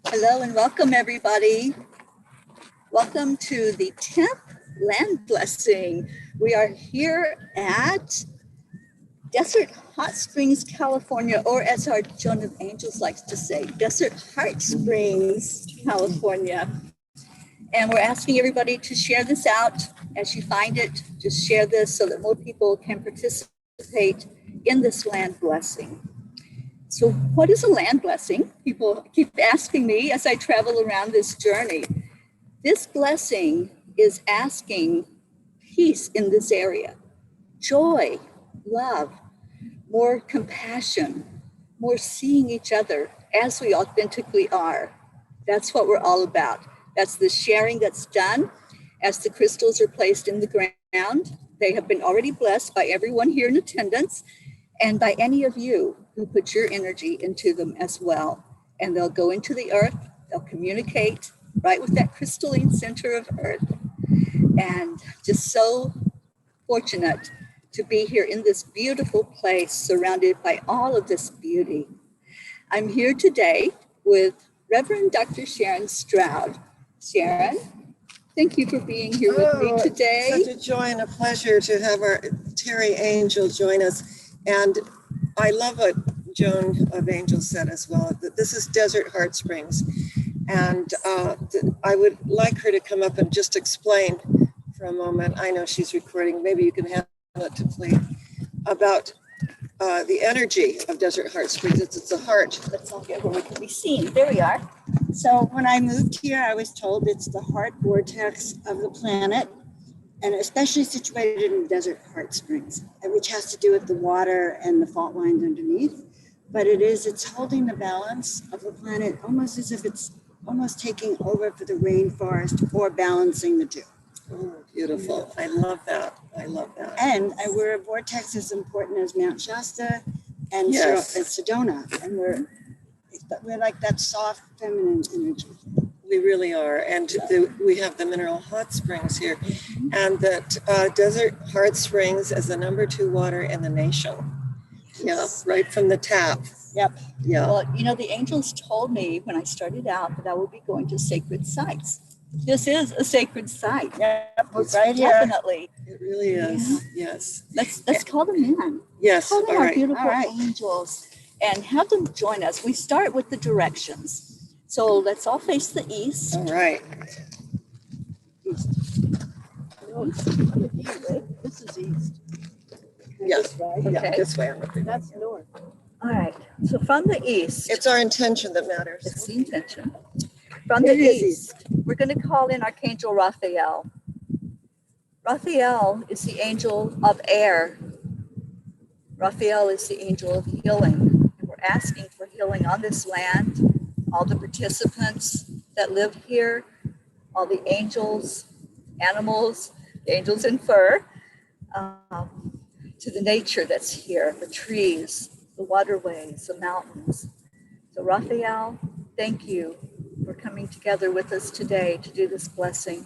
Hello and welcome everybody. Welcome to the 10th land blessing. We are here at Desert Hot Springs, California, or as our Joan of Angels likes to say, Desert Heart Springs, California. And we're asking everybody to share this out as you find it. Just share this so that more people can participate in this land blessing. So what is a land blessing? People keep asking me as I travel around this journey. This blessing is asking peace in this area, joy, love, more compassion, more seeing each other as we authentically are. That's what we're all about. That's the sharing that's done as the crystals are placed in the ground. They have been already blessed by everyone here in attendance and by any of you who put your energy into them as well. And they'll go into the earth, they'll communicate right with that crystalline center of earth. And just so fortunate to be here in this beautiful place surrounded by all of this beauty. I'm here today with Reverend Dr. Sharron Stroud. Sharron, thank you for being here with me today. Such a joy and a pleasure to have our Teri Angel join us. And I love what Joan of Angel said as well, that this is Desert Heart Springs. And I would like her to come up and just explain for a moment. I know she's recording. Maybe you can handle it to play about the energy of Desert Heart Springs. It's a heart. Let's all get where we can be seen. There we are. So when I moved here, I was told it's the heart vortex of the planet, and especially situated in Desert Heart Springs, which has to do with the water and the fault lines underneath. But it's holding the balance of the planet almost as if it's almost taking over for the rainforest or balancing the two. Oh, beautiful. I love that. I love that. And we're a vortex as important as Mount Shasta and Sedona. And we're like that soft feminine energy. We really are. And we have the mineral hot springs here. And that Desert Heart Springs is the #2 water in the nation. Yeah, right from the tap. Yep. Yeah. Well, you know, the angels told me when I started out that I will be going to sacred sites. This is a sacred site. Yep, right here. Definitely. It really is. Yeah. Yes. Let's call them in. Yes. Call them All our right. beautiful All right. angels and have them join us. We start with the directions. So let's all face the east. All right. This is east. Yes. Right? Yeah, Okay. this way. That's north. All right. So from the east, It's our intention that matters. it's the intention. From the It is east, we're going to call in Archangel Raphael. Raphael is the angel of air. Raphael is the angel of healing. And we're asking for healing on this land, all the participants that live here, all the angels, animals, the angels in fur, to the nature that's here, the trees, the waterways, the mountains. So Raphael, thank you for coming together with us today to do this blessing.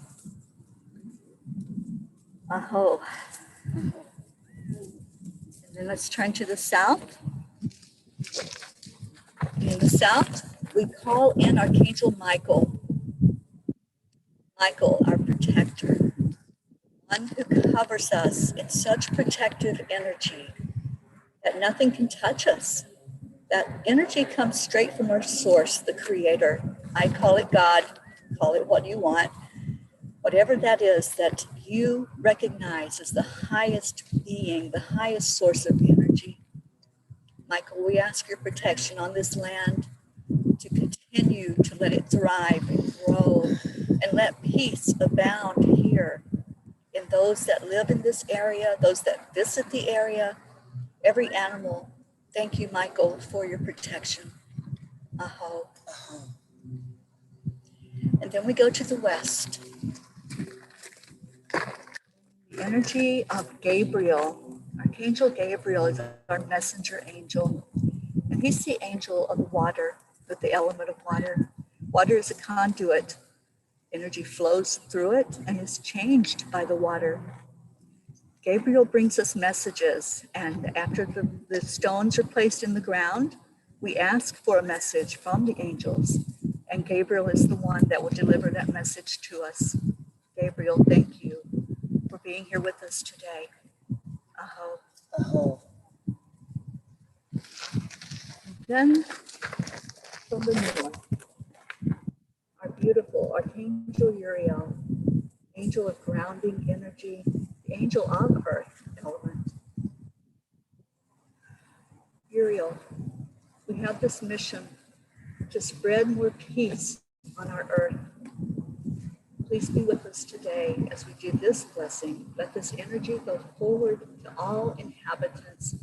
Aho. And then let's turn to the south. In the south, we call in Archangel Michael. Michael, our protector, one who covers us in such protective energy that nothing can touch us. That energy comes straight from our source, the creator. I call it God, call it what you want. Whatever that is that you recognize as the highest being, the highest source of energy. Michael, we ask your protection on this land to continue to let it thrive and grow and let peace abound here in those that live in this area, those that visit the area, every animal. Thank you, Michael, for your protection. Aho. And then we go to the west. The energy of Gabriel. Archangel Gabriel is our messenger angel. And he's the angel of water, with the element of water. Water is a conduit. Energy flows through it and is changed by the water. Gabriel brings us messages, and after the stones are placed in the ground, we ask for a message from the angels, And Gabriel is the one that will deliver that message to us. Gabriel, thank you for being here with us today. Aho. Aho. Then from the north, our beautiful Archangel Uriel, angel of grounding energy, the angel of earth element. Uriel, we have this mission to spread more peace on our earth. Please be with us today as we do this blessing. Let this energy go forward to all inhabitants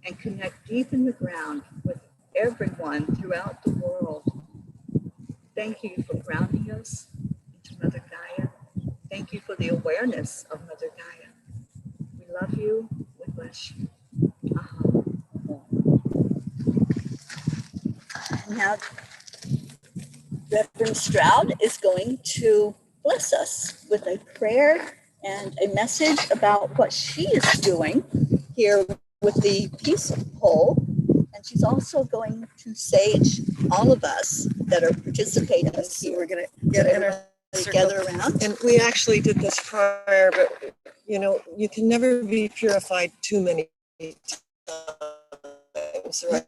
and connect deep in the ground with everyone throughout the world. Thank you for grounding us into Mother Gaia. Thank you for the awareness of Mother Gaia. We love you. We bless you. Now, Reverend Stroud is going to bless us with a prayer and a message about what she is doing here with the peace pole. And she's also going to sage all of us that are participating So here. we're going to get in our Gather around. And we actually did this prior, but you know, you can never be purified too many times, right?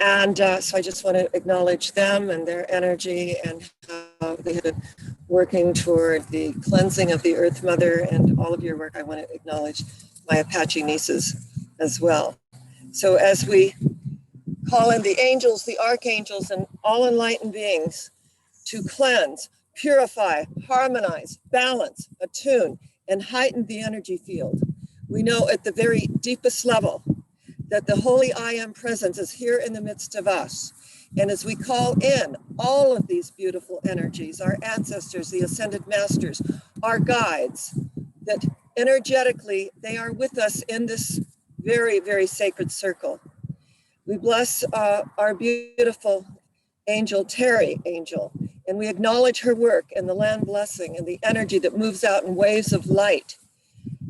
And so I just want to acknowledge them and their energy and how they have been working toward the cleansing of the Earth Mother and all of your work. I want to acknowledge my Apache nieces as well. So as we call in the angels, the archangels, and all enlightened beings to cleanse, purify, harmonize, balance, attune, and heighten the energy field, we know at the very deepest level that the Holy I Am presence is here in the midst of us. And as we call in all of these beautiful energies, our ancestors, the ascended masters, our guides, that energetically they are with us in this very, very sacred circle. We bless our beautiful angel, Teri Angel, and we acknowledge her work and the land blessing and the energy that moves out in waves of light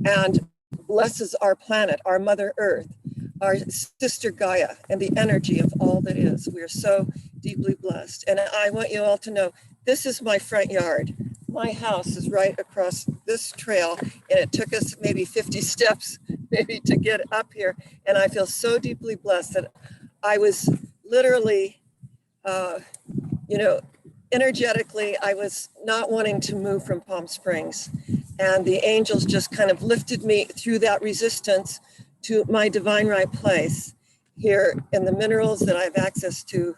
and blesses our planet, our Mother Earth, our sister Gaia, and the energy of all that is. We are so deeply blessed. And I want you all to know, this is my front yard. My house is right across this trail, and it took us maybe 50 steps maybe to get up here. And I feel so deeply blessed that I was literally, energetically, I was not wanting to move from Palm Springs. And the angels just kind of lifted me through that resistance to my divine right place here in the minerals that I have access to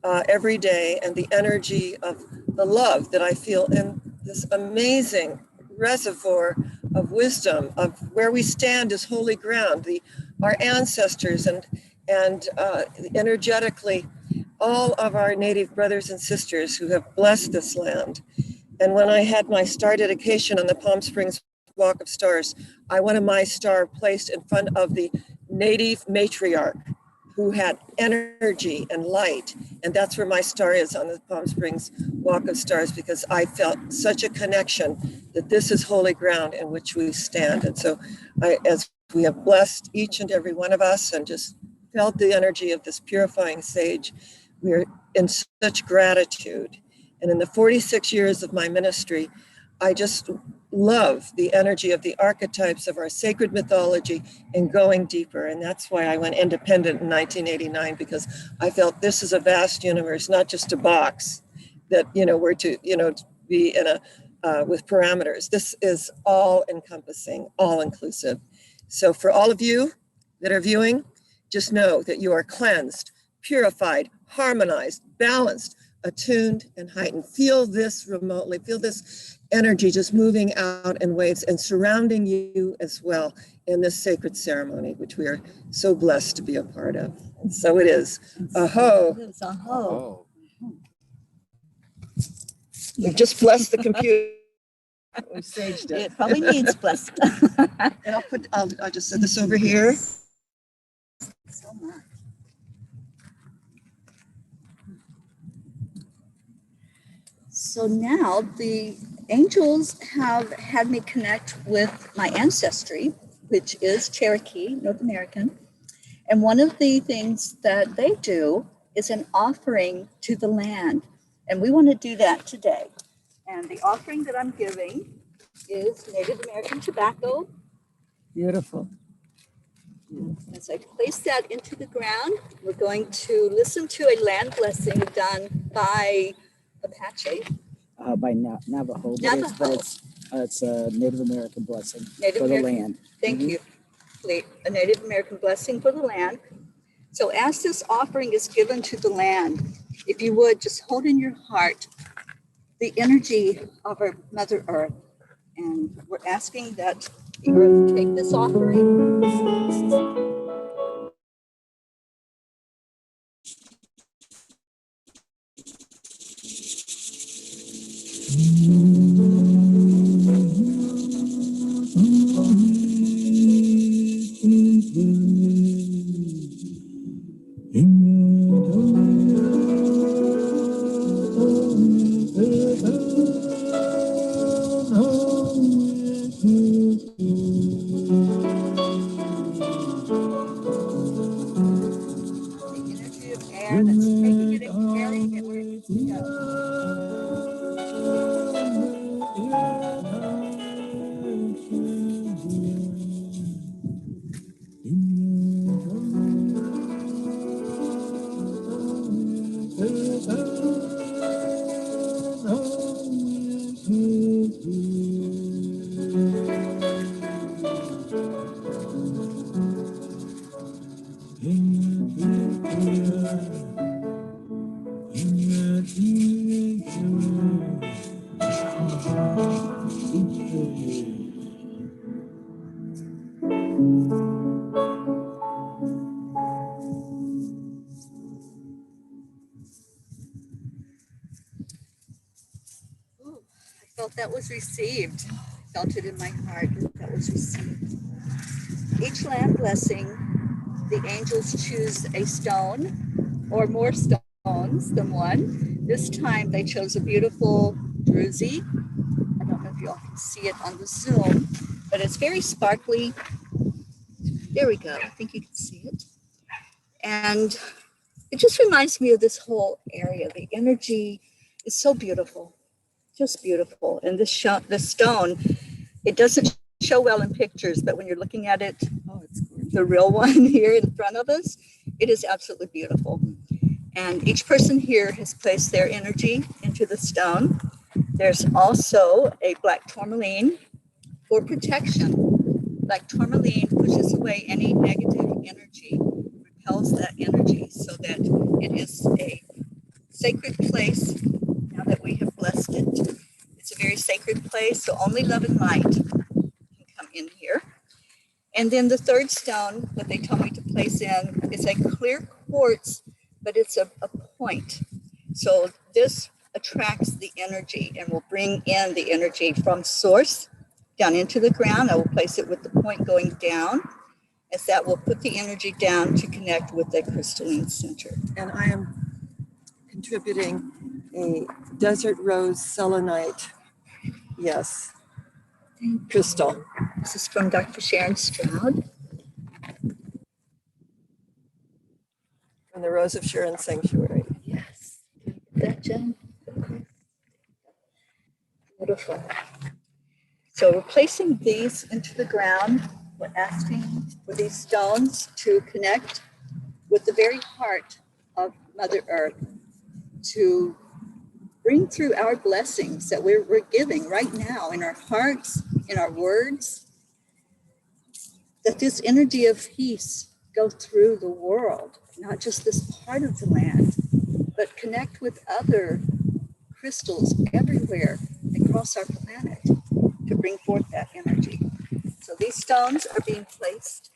every day, and the energy of the love that I feel in this amazing reservoir of wisdom of where we stand is holy ground, our ancestors and energetically all of our native brothers and sisters who have blessed this land. And when I had my star dedication on the Palm Springs Walk of Stars, I wanted my star placed in front of the native matriarch who had energy and light. And that's where my star is on the Palm Springs Walk of Stars, because I felt such a connection that this is holy ground in which we stand. And so as we have blessed each and every one of us and just felt the energy of this purifying sage, we are in such gratitude. And in the 46 years of my ministry, I just love the energy of the archetypes of our sacred mythology and going deeper. And that's why I went independent in 1989, because I felt this is a vast universe, not just a box that, we're to, be in with parameters. This is all encompassing, all inclusive. So for all of you that are viewing, just know that you are cleansed, purified, harmonized, balanced, attuned and heightened. Feel this remotely, feel this energy just moving out in waves and surrounding you as well in this sacred ceremony, which we are so blessed to be a part of. And so it is. Aho. It is aho. We just blessed the computer. We saged it. It probably needs blessing. And I'll just set this over here. So much. So now the angels have had me connect with my ancestry, which is Cherokee, North American. And one of the things that they do is an offering to the land. And we want to do that today. And the offering that I'm giving is Native American tobacco. Beautiful. As I place that into the ground, we're going to listen to a land blessing done by Apache. By Navajo, but it's a Native American blessing Native for American, the land. Thank you. A Native American blessing for the land. So as this offering is given to the land, if you would just hold in your heart the energy of our Mother Earth. And we're asking that the earth take this offering. That was received. I felt it in my heart that was received. Each land blessing, the angels choose a stone or more stones than one. This time they chose a beautiful druzy. I don't know if you all can see it on the Zoom, but it's very sparkly. There we go. I think you can see it. And it just reminds me of this whole area. The energy is so beautiful. Just beautiful. And this stone, it doesn't show well in pictures, but when you're looking at it, the real one here in front of us, it is absolutely beautiful. And each person here has placed their energy into the stone. There's also a black tourmaline for protection. Black tourmaline pushes away any negative energy, repels that energy so that it is a sacred place. Now that we have blessed it, it's a very sacred place, so only love and light can come in here. And then the third stone that they told me to place in is a clear quartz, but it's a point. So this attracts the energy and will bring in the energy from source down into the ground. I will place it with the point going down, as that will put the energy down to connect with the crystalline center. And I am contributing a desert rose selenite, yes, crystal. This is from Dr. Sharron Stroud. From the Rose of Sharon Sanctuary. Yes. That gem. Beautiful. So we're placing these into the ground. We're asking for these stones to connect with the very heart of Mother Earth, to bring through our blessings that we're giving right now in our hearts, in our words, that this energy of peace go through the world, not just this part of the land, but connect with other crystals everywhere across our planet to bring forth that energy. So these stones are being placed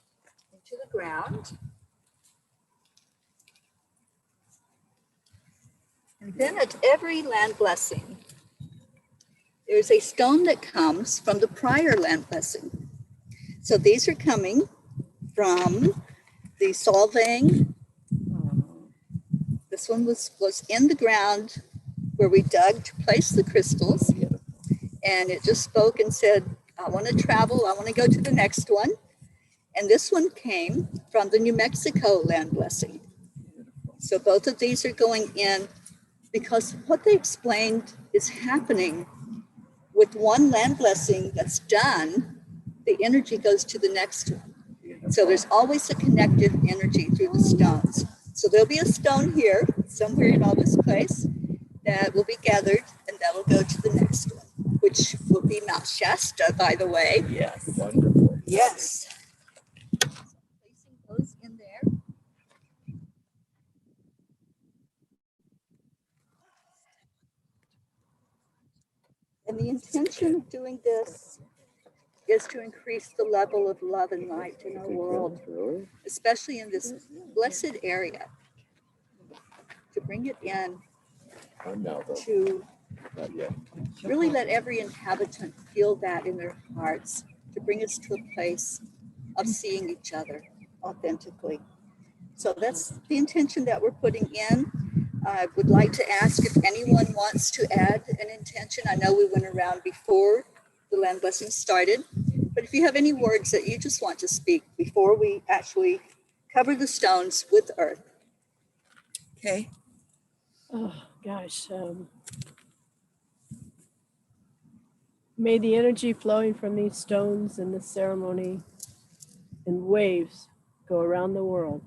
into the ground. And then at every land blessing, there's a stone that comes from the prior land blessing. So these are coming from the Solvang. This one was in the ground where we dug to place the crystals. And it just spoke and said, I want to travel, I want to go to the next one. And this one came from the New Mexico land blessing. So both of these are going in because what they explained is happening with one land blessing that's done, the energy goes to the next one. So there's always a connective energy through the stones. So there'll be a stone here, somewhere in all this place, that will be gathered, and that will go to the next one, which will be Mount Shasta, by the way. Yes. Wonderful. Yes. So placing those in there. And the intention of doing this is to increase the level of love and light in our world, especially in this blessed area, to bring it in, to really let every inhabitant feel that in their hearts, to bring us to a place of seeing each other authentically. So that's the intention that we're putting in. I would like to ask if anyone wants to add an intention. I know we went around before the land blessing started, but if you have any words that you just want to speak before we actually cover the stones with earth. Okay. Oh, gosh. May the energy flowing from these stones in this ceremony in waves go around the world,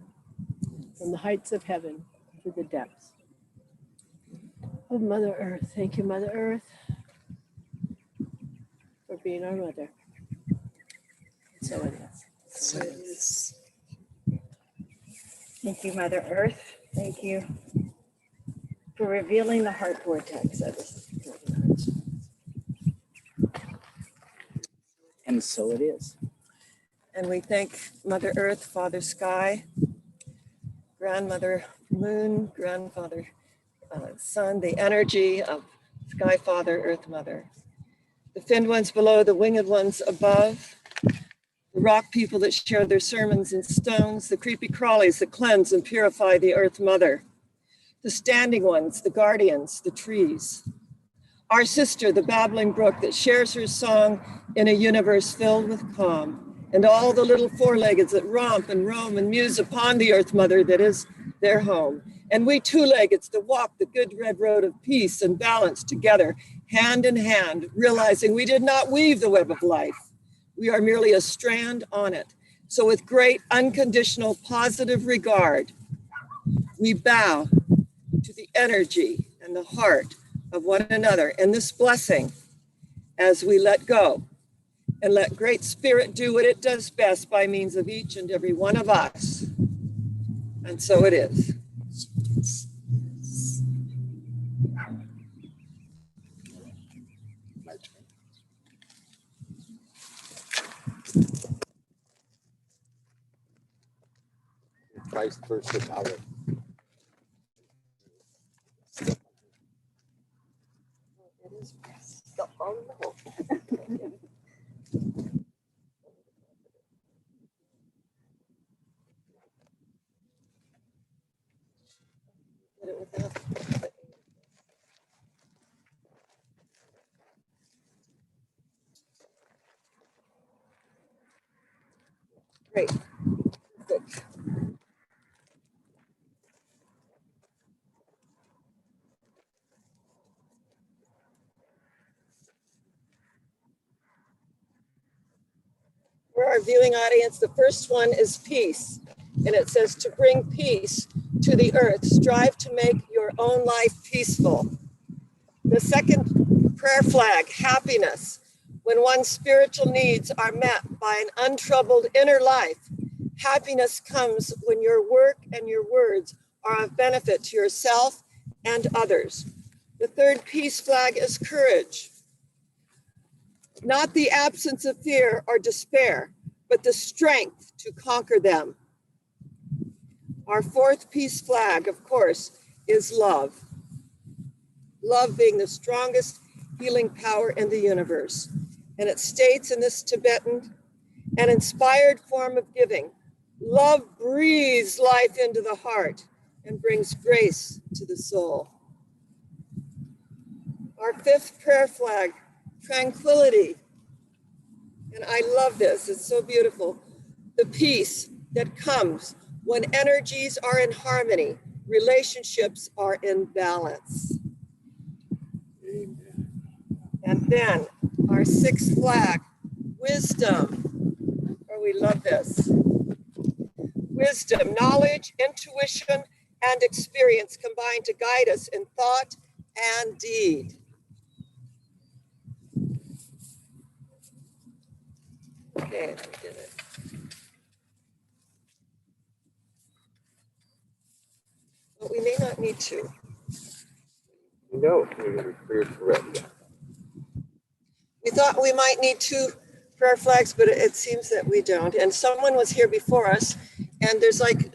from the heights of heaven to the depths of Mother Earth. Thank you, Mother Earth, for being our mother. So it is. So it is. Thank you, Mother Earth. Thank you for revealing the heart vortex of this. And so it is. And we thank Mother Earth, Father Sky, Grandmother Moon, Grandfather Sun, the energy of Sky Father, Earth Mother. The finned ones below, the winged ones above, the rock people that share their sermons in stones, the creepy crawlies that cleanse and purify the Earth Mother, the standing ones, the guardians, the trees. Our sister, the babbling brook that shares her song in a universe filled with calm, and all the little four-leggeds that romp and roam and muse upon the Earth Mother that is their home. And we two-leggeds that walk the good red road of peace and balance together, hand in hand, realizing we did not weave the web of life. We are merely a strand on it. So with great unconditional positive regard, we bow to the energy and the heart of one another in this blessing as we let go and let Great Spirit do what it does best by means of each and every one of us. And so it is. Christ first the power. Don't fall in the hole. Great. Good. For our viewing audience, the first one is peace. And it says to bring peace to the earth. Strive to make your own life peaceful. The second prayer flag, happiness. When one's spiritual needs are met by an untroubled inner life, happiness comes when your work and your words are of benefit to yourself and others. The third peace flag is courage. Not the absence of fear or despair, but the strength to conquer them. Our fourth peace flag, of course, is love. Love being the strongest healing power in the universe. And it states in this Tibetan, an inspired form of giving. Love breathes life into the heart and brings grace to the soul. Our fifth prayer flag, tranquility. And I love this, it's so beautiful. The peace that comes when energies are in harmony, relationships are in balance. And then our sixth flag, wisdom. Oh, we love this. Wisdom, knowledge, intuition, and experience combine to guide us in thought and deed. Okay, I did it. But we may not need to. No, we're correct. We thought we might need 2 prayer flags, but it seems that we don't. And someone was here before us, and there's like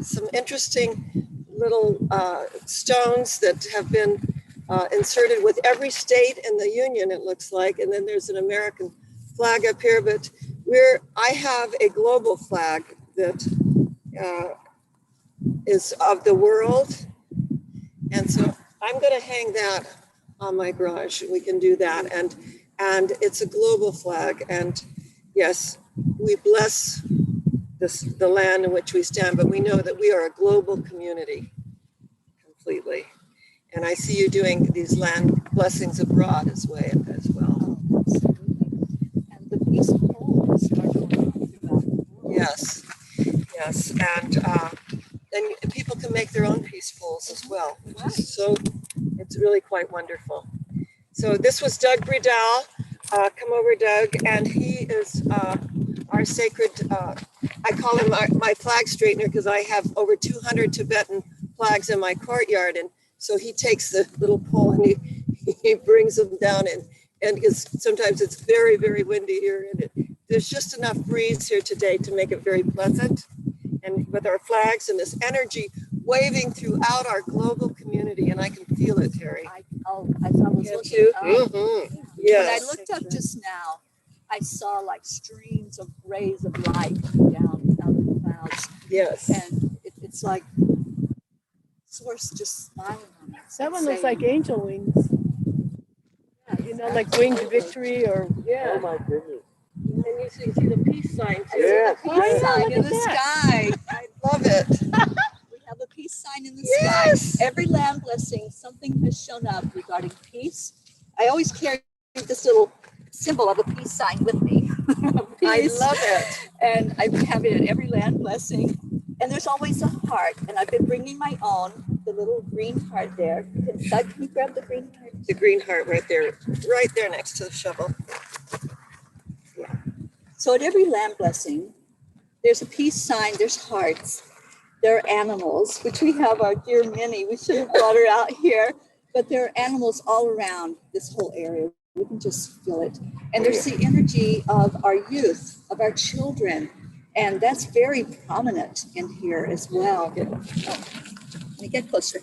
some interesting little stones that have been inserted with every state in the union, it looks like. And then there's an American flag up here, but I have a global flag that is of the world. And so I'm going to hang that on my garage. We can do that. And it's a global flag. And yes, we bless the land in which we stand, but we know that we are a global community completely. And I see you doing these land blessings abroad as well. Oh, absolutely. And the peace poles are going on throughout the world. Yes, yes. And people can make their own peace poles as well, which is so, it's really quite wonderful. So this was Doug Bredell. Come over, Doug, and he is our sacred, I call him my flag straightener because I have over 200 Tibetan flags in my courtyard. And so he takes the little pole and he brings them down, and sometimes it's very, very windy here, and there's just enough breeze here today to make it very pleasant. And with our flags and this energy waving throughout our global community, and I can feel it, Teri. I was You looking too? up. Yes. When I looked up just now, I saw like streams of rays of light coming down out of the clouds. Yes. And it's like source just smiling on us. That one and looks saying, like angel wings. "Yes, You know, like winged absolutely." victory or Yeah. Oh my goodness. And you see the peace sign I too. see Yeah. the peace Oh, yeah, sign look in at the that. sky. I love it. We have a peace sign in the Yes. sky. Every land blessing, something has shown up regarding peace. I always carry this little symbol of a peace sign with me. I Peace. love it. And I have it at every land blessing. And there's always a heart. And I've been bringing my own, the little green heart there. Doug, can you grab the green heart? The green heart right there next to the shovel. Yeah. So at every land blessing, there's a peace sign, there's hearts, there are animals, which we have our dear Minnie. We should have brought her out here, but there are animals all around this whole area. We can just feel it. And there's the energy of our youth, of our children. And that's very prominent in here as well. Let me get closer.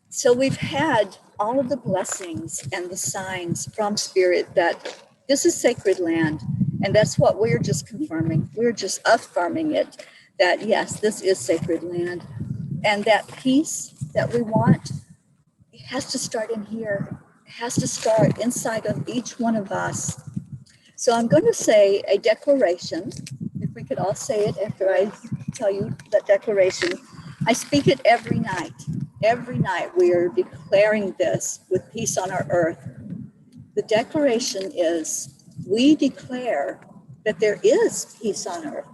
So we've had all of the blessings and the signs from Spirit that this is sacred land. And that's what we're just confirming. We're just affirming it, that yes, this is sacred land. And that peace that we want, it has to start in here. It has to start inside of each one of us. So I'm going to say a declaration. If we could all say it after I tell you that declaration. I speak it every night. Every night we are declaring this with peace on our earth. The declaration is, we declare that there is peace on earth.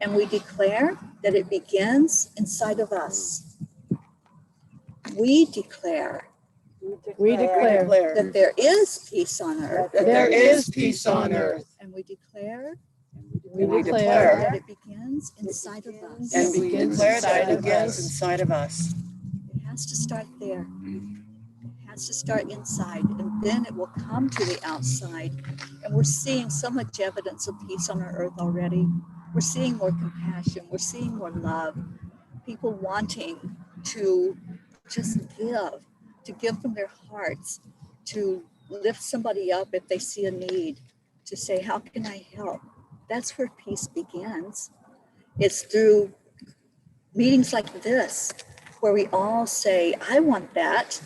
And we declare that it begins inside of us. We declare that there is peace on earth. That there is peace on earth. And we declare declare that it begins inside of us. And we begins declare that inside it of begins us. inside of us. It has to start there. It has to start inside, and then it will come to the outside. And we're seeing so much evidence of peace on our earth already. We're seeing more compassion. We're seeing more love. People wanting to just give from their hearts, to lift somebody up if they see a need, to say, how can I help? That's where peace begins. It's through meetings like this, where we all say, I want that,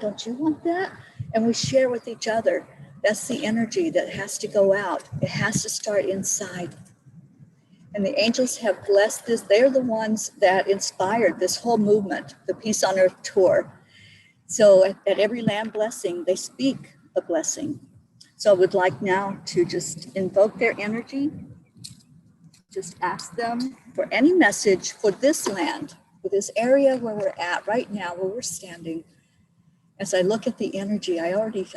don't you want that? And we share with each other. That's the energy that has to go out. It has to start inside. And the angels have blessed this. They're the ones that inspired this whole movement, the Peace on Earth tour. So at every land blessing, they speak a blessing. So I would like now to just invoke their energy, just ask them for any message for this land, for this area where we're at right now, where we're standing. As I look at the energy, I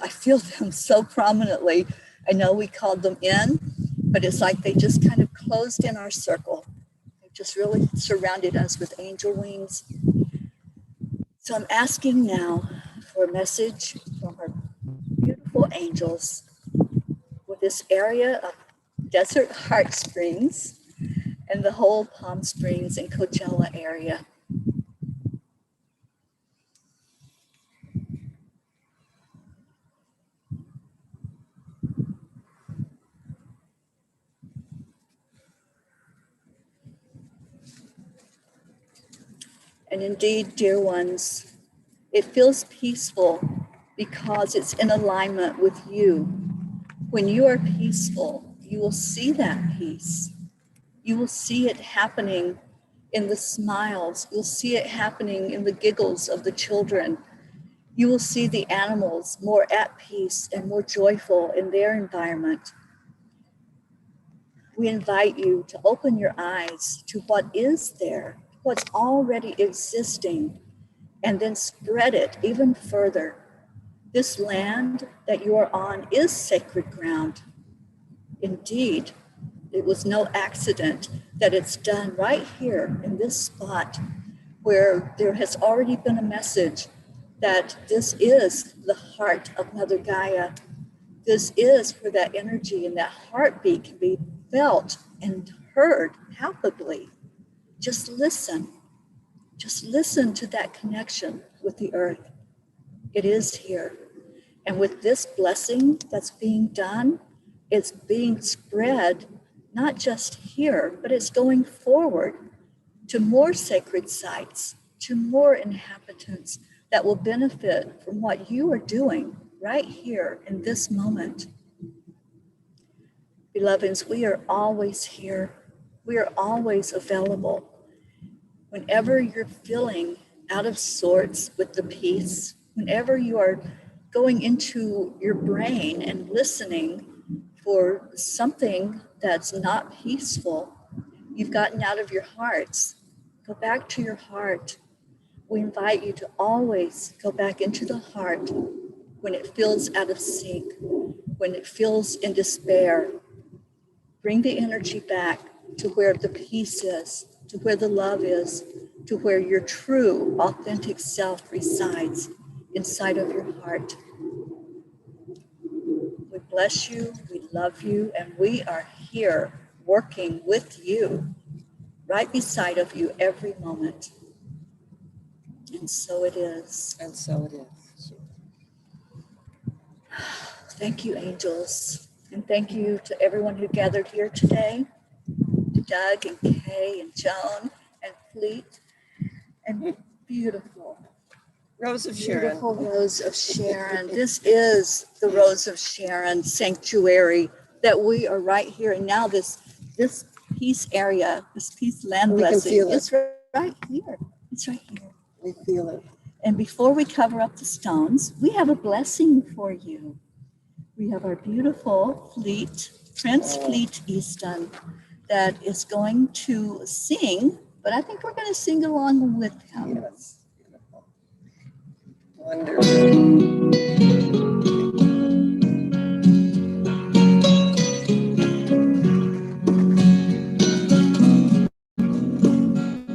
feel them so prominently. I know we called them in, but it's like they just kind of closed in our circle. They just really surrounded us with angel wings. So I'm asking now for a message from our beautiful angels for this area of Desert Heart Springs and the whole Palm Springs and Coachella area. And indeed, dear ones, it feels peaceful because it's in alignment with you. When you are peaceful, you will see that peace. You will see it happening in the smiles. You'll see it happening in the giggles of the children. You will see the animals more at peace and more joyful in their environment. We invite you to open your eyes to what is there, what's already existing, and then spread it even further. This land that you are on is sacred ground. Indeed, it was no accident that it's done right here in this spot where there has already been a message that this is the heart of Mother Gaia. This is where that energy and that heartbeat can be felt and heard palpably. Just listen to that connection with the earth. It is here. And with this blessing that's being done, it's being spread not just here, but it's going forward to more sacred sites, to more inhabitants that will benefit from what you are doing right here in this moment. Beloveds, we are always here. We are always available. Whenever you're feeling out of sorts with the peace, whenever you are going into your brain and listening for something that's not peaceful, you've gotten out of your hearts, go back to your heart. We invite you to always go back into the heart when it feels out of sync, when it feels in despair. Bring the energy back to where the peace is, to where the love is, to where your true, authentic self resides inside of your heart. We bless you, we love you, and we are here working with you, right beside of you every moment. And so it is. And so it is. Thank you, angels. And thank you to everyone who gathered here today, to Doug and Kay and Joan and Fleet and beautiful Rose of Sharron. Beautiful Rose of Sharron. This is the Rose of Sharron sanctuary that we are right here. And now this peace area, this peace land blessing is right here. It's right here. We feel it. And before we cover up the stones, we have a blessing for you. We have our beautiful Fleet, Prince Fleet Easton, that is going to sing, but I think we're going to sing along with him. Yes. Wonderful.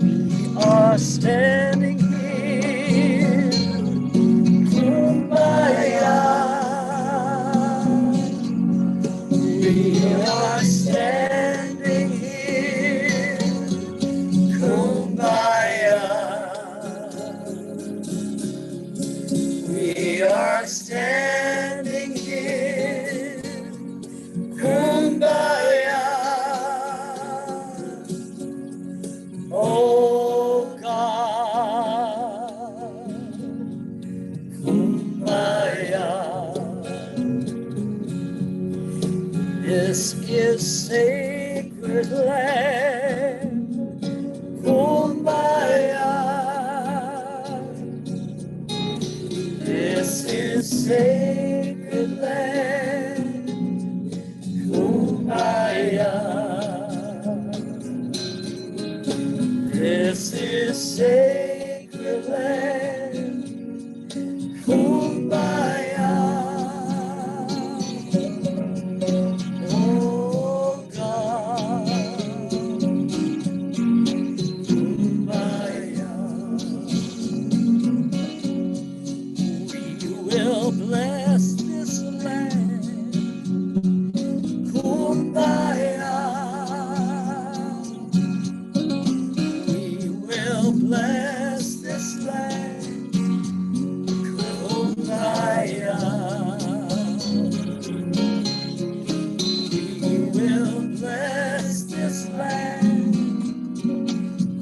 We are standing here This is sacred land. Kumbaya. Oh God. Kumbaya. We will bless this land. Kumbaya. We will bless this land. Kumbaya. We will bless this land.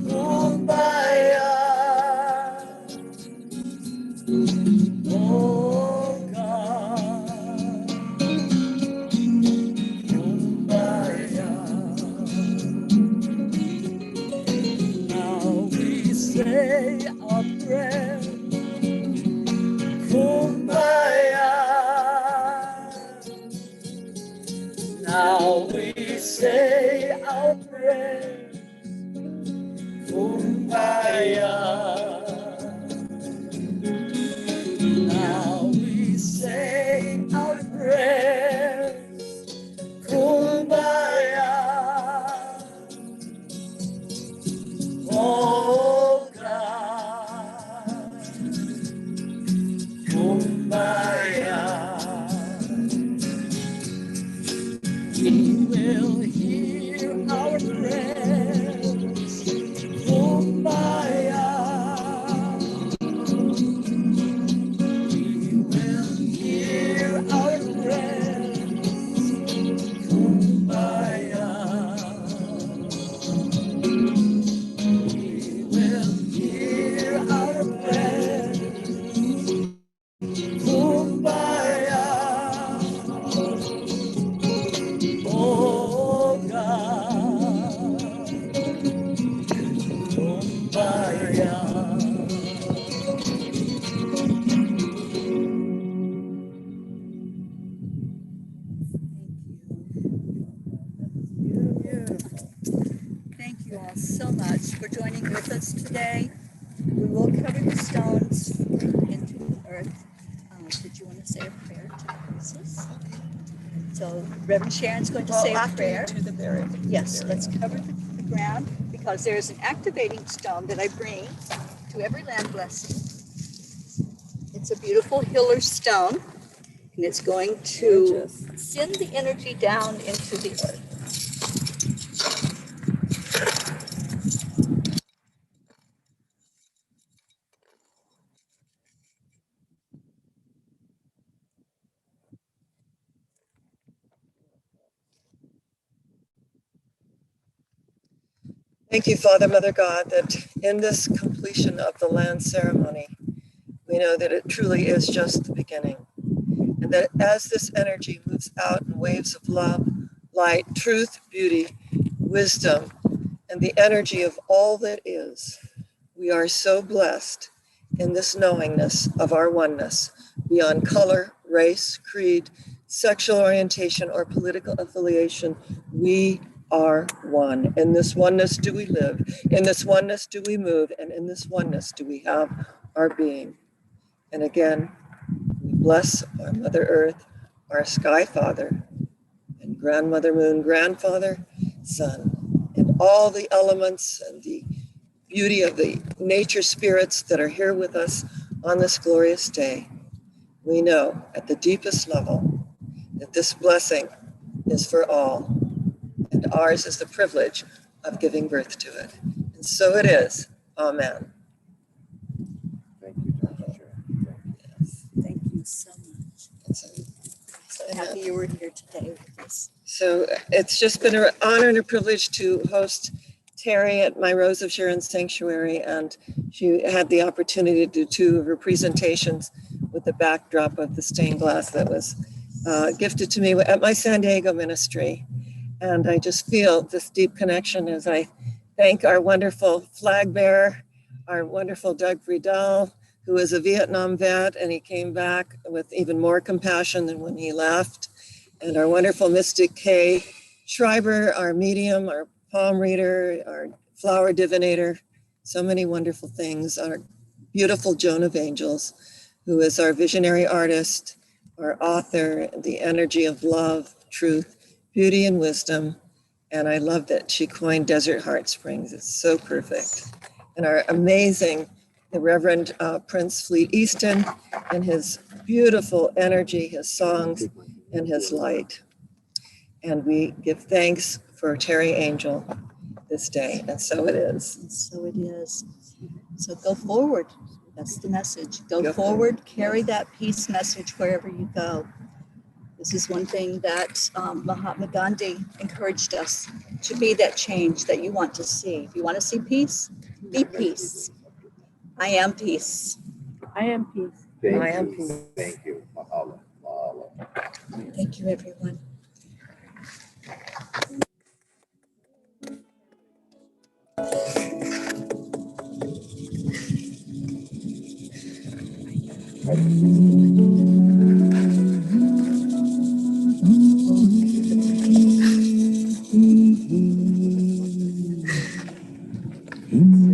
Kumbaya. Oh God. Kumbaya. Now we say our prayer. Kumbaya. Now we say our prayer. Kumbaya. Now we say our prayers. Kumbaya. Oh God. Kumbaya. We will hear our prayers. Kumbaya. We will hear our prayers. Kumbaya. We will hear our prayers. Kumbaya. Oh God. Kumbaya. Thank you all so much for joining with us today. We will cover the stones into the earth. Did you want to say a prayer to close us? So Reverend Sharon's going to say a prayer. To the burial. Yes, let's cover the ground because there's an activating stone that I bring to every land blessing. It's a beautiful healer stone, and it's going to send the energy down into the earth. Thank you, Father, Mother God, that in this completion of the land ceremony, we know that it truly is just the beginning. And that as this energy moves out in waves of love, light, truth, beauty, wisdom, and the energy of all that is, we are so blessed in this knowingness of our oneness beyond color, race, creed, sexual orientation, or political affiliation. We are one. In this oneness do we live, in this oneness do we move, and in this oneness do we have our being. And again, we bless our Mother Earth, our Sky Father, and Grandmother Moon, Grandfather, Sun, and all the elements and the beauty of the nature spirits that are here with us on this glorious day. We know at the deepest level that this blessing is for all, and ours is the privilege of giving birth to it. And so it is. Amen. Thank you, Dr. Sharon. Yes. Thank you so much. So happy you were here today with us. So it's just been an honor and a privilege to host Teri at my Rose of Sharon Sanctuary, and she had the opportunity to do two of her presentations with the backdrop of the stained glass that was gifted to me at my San Diego ministry. And I just feel this deep connection as I thank our wonderful flag bearer, our wonderful Doug Friedel, who is a Vietnam vet, and he came back with even more compassion than when he left. And our wonderful mystic Kay Schreiber, our medium, our palm reader, our flower divinator, so many wonderful things. Our beautiful Joan of Angels, who is our visionary artist, our author, the energy of love, truth, beauty, and wisdom. And I love that she coined Desert Heart Springs. It's so perfect. And our amazing, the Reverend Prince Fleet Easton, and his beautiful energy, his songs, and his light. And we give thanks for Teri Angel this day, and so it is. And so it is. So go forward. That's the message. Go forward, carry that peace message wherever you go. This is one thing that Mahatma Gandhi encouraged us to be that change that you want to see. If you want to see peace, be peace. I am peace. I am peace. Thank I you. am peace. Thank you. Mahalo. Mahalo. Thank you, everyone. Mm-hmm.